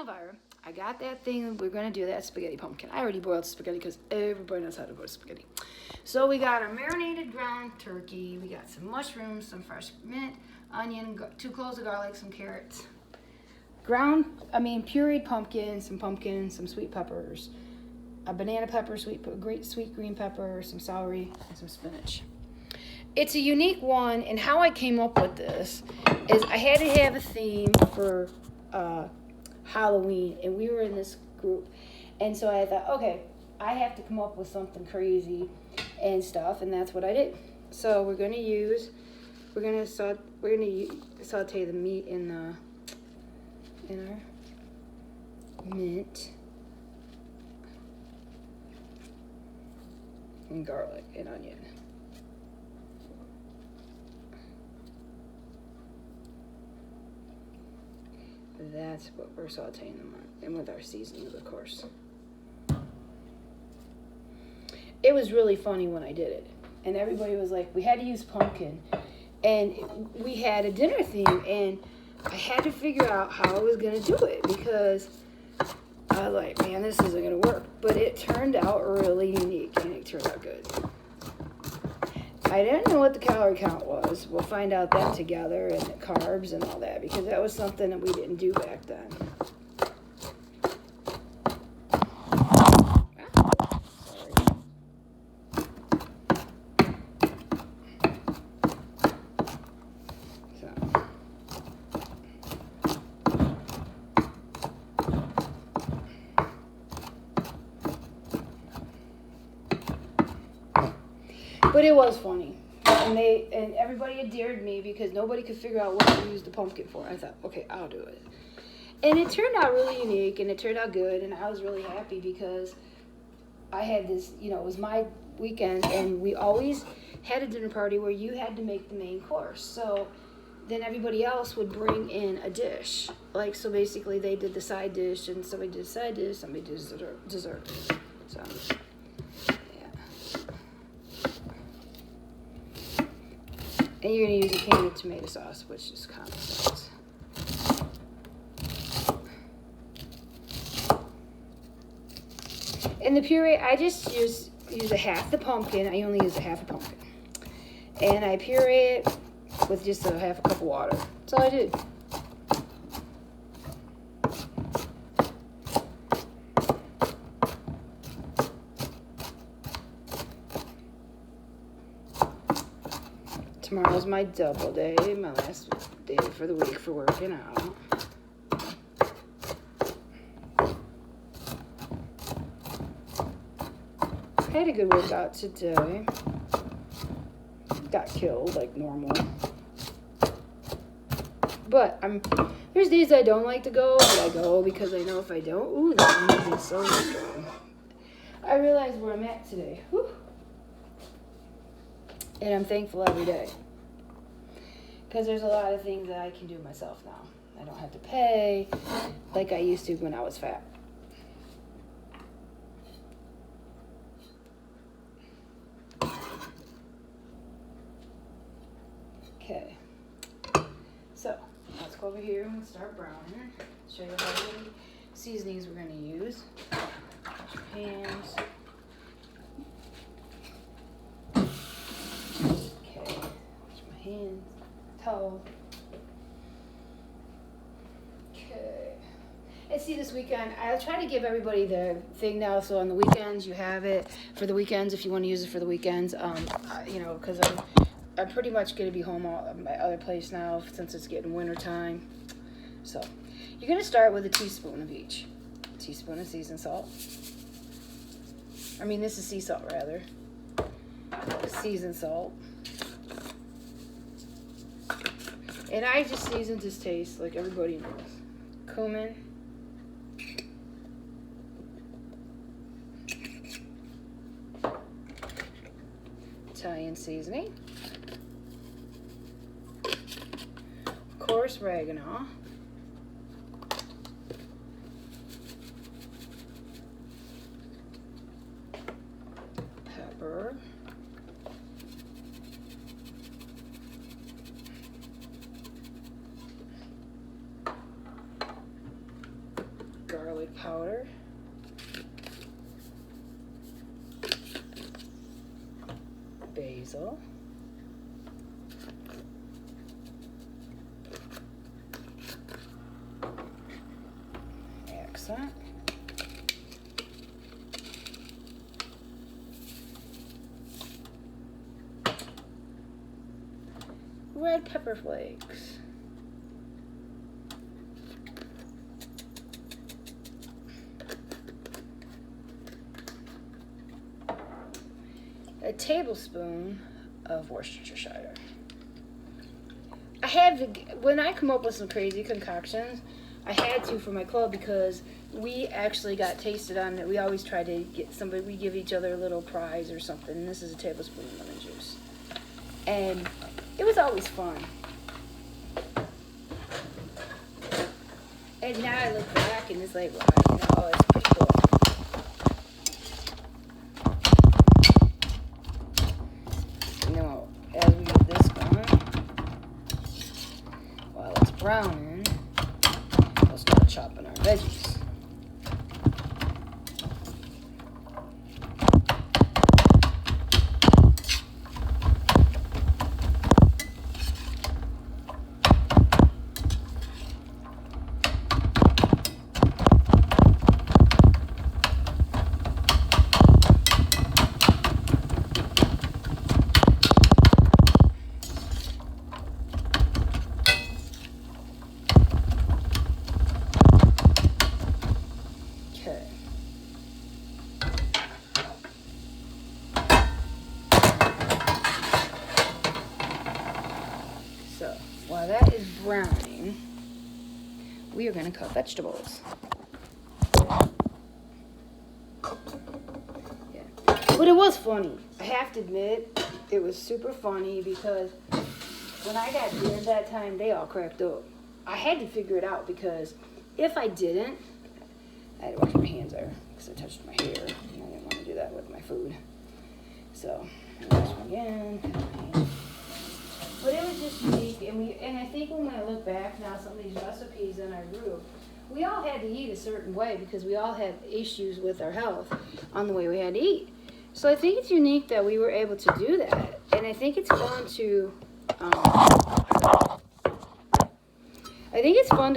Elvira, I got that thing. We're going to do that spaghetti pumpkin. I already boiled spaghetti because everybody knows how to boil spaghetti. So we got our marinated ground turkey. We got some mushrooms, some fresh mint, onion, 2 cloves of garlic, some carrots. Pureed pumpkin, some sweet peppers, a banana pepper, sweet green pepper, some celery, and some spinach. It's a unique one, and how I came up with this is I had to have a theme for Halloween, and we were in this group, and so I thought, okay, I have to come up with something crazy and stuff, and that's what I did. So we're gonna saute the meat in our mint and garlic and onion. That's what we're sauteing them on, and with our seasonings, of course. It was really funny when I did it, and everybody was like, we had to use pumpkin, and we had a dinner theme, and I had to figure out how I was going to do it, because I was like, man, this isn't going to work, but it turned out really unique, and it turned out good. I didn't know what the calorie count was. We'll find out that together, and the carbs and all that, because that was something that we didn't do back then. But it was funny, and everybody had dared me because nobody could figure out what to use the pumpkin for. I thought, okay, I'll do it, and it turned out really unique, and it turned out good, and I was really happy because I had this, it was my weekend, and we always had a dinner party where you had to make the main course. So then everybody else would bring in a dish, so basically they did the side dish, and somebody did side dish, somebody did dessert. So. And you're going to use a can of tomato sauce, which is common sense. And the puree, I just use a half the pumpkin. I only use a half a pumpkin. And I puree it with just a half a cup of water. That's all I did. Tomorrow's my double day, my last day for the week for working out. I had a good workout today. Got killed like normal. But there's days I don't like to go, but I go because I know if I don't, ooh, that means it's so strong. I realize where I'm at today. Whew. And I'm thankful every day. Because there's a lot of things that I can do myself now. I don't have to pay like I used to when I was fat. Okay. So, let's go over here and start browning. Show you how many seasonings we're going to use. Wash your hands. Okay. Wash my hands. Towel. Okay. And see, this weekend, I'll try to give everybody the thing now, so on the weekends you have it for the weekends if you want to use it for the weekends. Because I'm pretty much going to be home at my other place now since it's getting winter time. So, you're going to start with a teaspoon of each. A teaspoon of seasoned salt. This is sea salt, rather. Seasoned salt. And I just season to taste, like everybody knows. Cumin. Italian seasoning. Of course, oregano. Pepper. garlic powder. Basil. Accent. Red pepper flakes. A tablespoon of Worcestershire. I had to, when I come up with some crazy concoctions, I had to for my club because we actually got tasted on it. We always try to get somebody, we give each other a little prize or something. And this is a tablespoon of lemon juice. And it was always fun. And now I look back and it's like, wow, you know, it's pretty cool. You know, as we get this going, while it's browning, we'll start chopping our veggies. So while that is browning, we are going to cut vegetables. Yeah. But it was funny. I have to admit, it was super funny because when I got deer that time, they all cracked up. I had to figure it out because if I didn't, I had to wash my hands there because I touched my hair and I didn't want to do that with my food. So I wash my hands. But it was just unique, and I think when I look back now, some of these recipes in our group, we all had to eat a certain way because we all had issues with our health on the way we had to eat. So I think it's unique that we were able to do that, and I think it's fun to,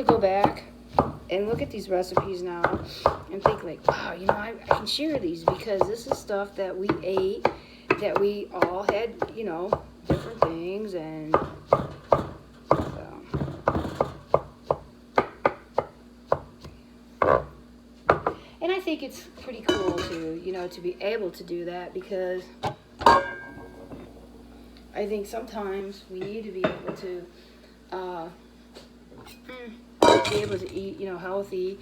go back and look at these recipes now and think like, wow, you know, I can share these because this is stuff that we ate, that we all had, you know, different things, and so. And I think it's pretty cool to, you know, to be able to do that because I think sometimes we need to be able to eat, you know, healthy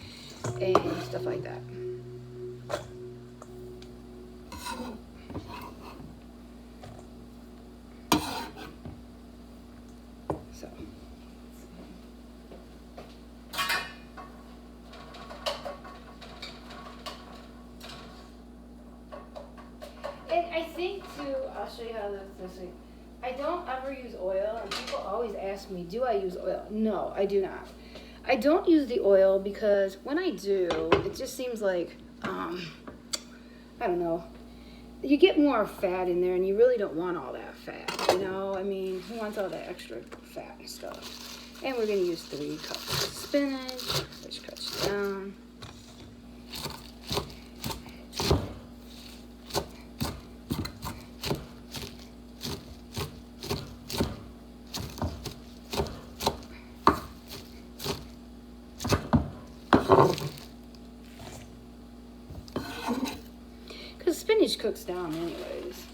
and stuff like that. So. And I think too, I'll show you how this thing. I don't ever use oil, and people always ask me, do I use oil? No, I do not. I don't use the oil because when I do, it just seems like, I don't know, you get more fat in there and you really don't want all that fat, you know? I mean, who wants all that extra fat and stuff? And we're going to use 3 cups of spinach, which cuts down. Because spinach cooks down anyways.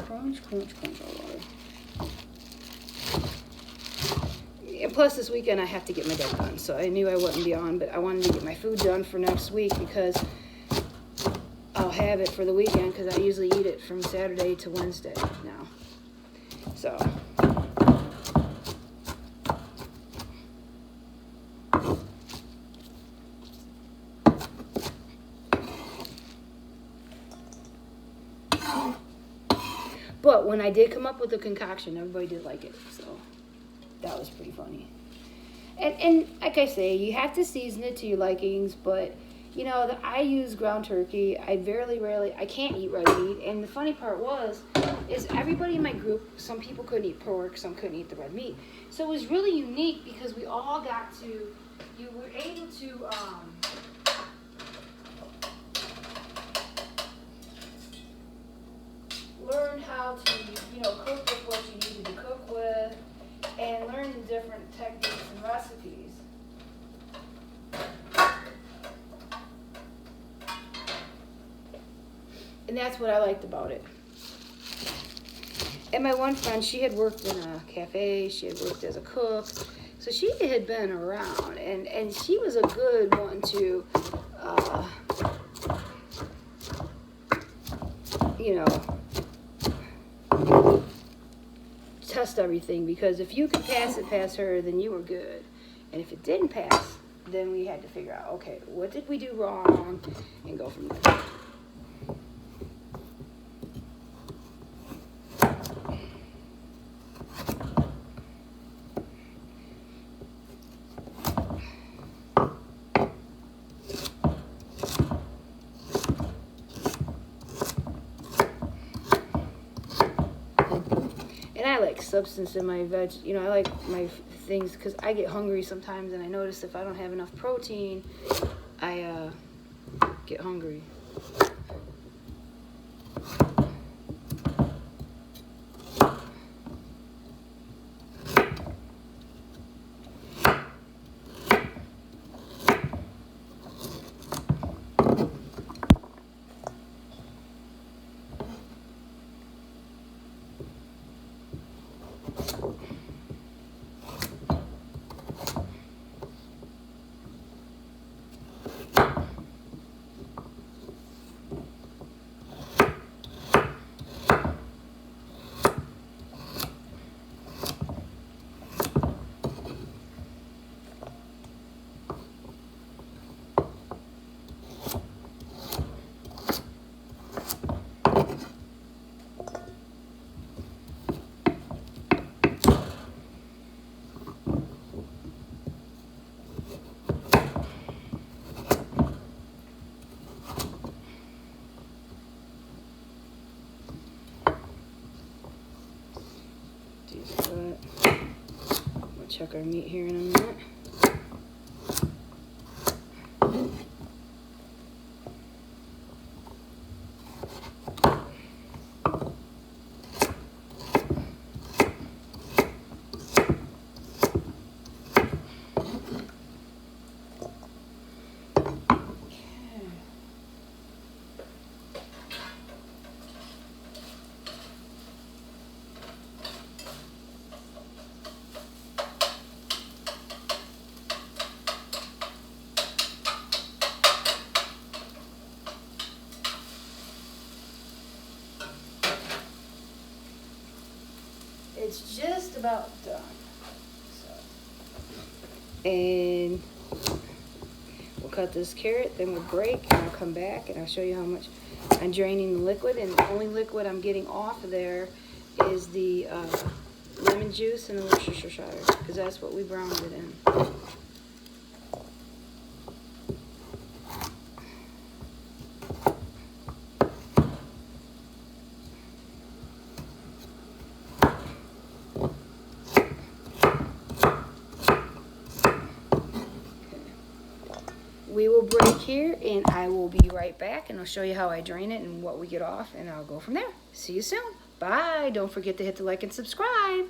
Crunch, crunch, crunch all over. And plus this weekend I have to get my deck done, so I knew I wouldn't be on, but I wanted to get my food done for next week because I'll have it for the weekend because I usually eat it from Saturday to Wednesday now. So. But when I did come up with the concoction, everybody did like it, so that was pretty funny. And like I say, you have to season it to your likings, but you know, I use ground turkey. I rarely, I can't eat red meat. And the funny part is everybody in my group, some people couldn't eat pork, some couldn't eat the red meat. So it was really unique because we all got to, you were able to, learn how to, cook with what you needed to cook with, and learn the different techniques and recipes. And that's what I liked about it. And my one friend, she had worked in a cafe, she had worked as a cook, so she had been around, and she was a good one to, test everything, because if you could pass it past her, then you were good. And if it didn't pass, then we had to figure out, okay, what did we do wrong, and go from there. And I like substance in my veg. I like my things because I get hungry sometimes, and I notice if I don't have enough protein, I get hungry. We'll check our meat here in a minute. It's just about done. And we'll cut this carrot, then we'll break, and I'll come back and I'll show you how much I'm draining the liquid. And the only liquid I'm getting off of there is the lemon juice and the Worcestershire, because that's what we browned it in. We will break here, and I will be right back, and I'll show you how I drain it and what we get off, and I'll go from there. See you soon. Bye. Don't forget to hit the like and subscribe.